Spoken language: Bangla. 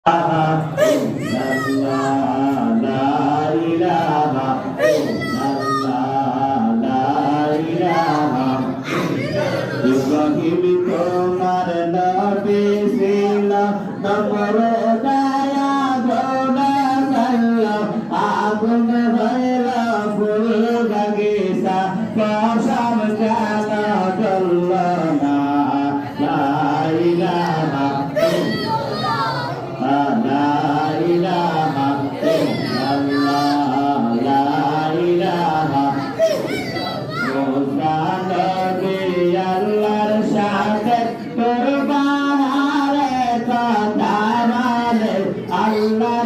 ইব্রাহিম তোমার নবী ছিল নম্র দয়া গোনা সাল্লাহ আগুন হইল ফুল বাগিচা কসম কেন চলল না লা ইলাহা লা ইলাহা ইল্লাল্লাহ লা ইলাহা মুসা নবী আল্লাহর সাথে কুরবান রে কথা বলে আল্লাহ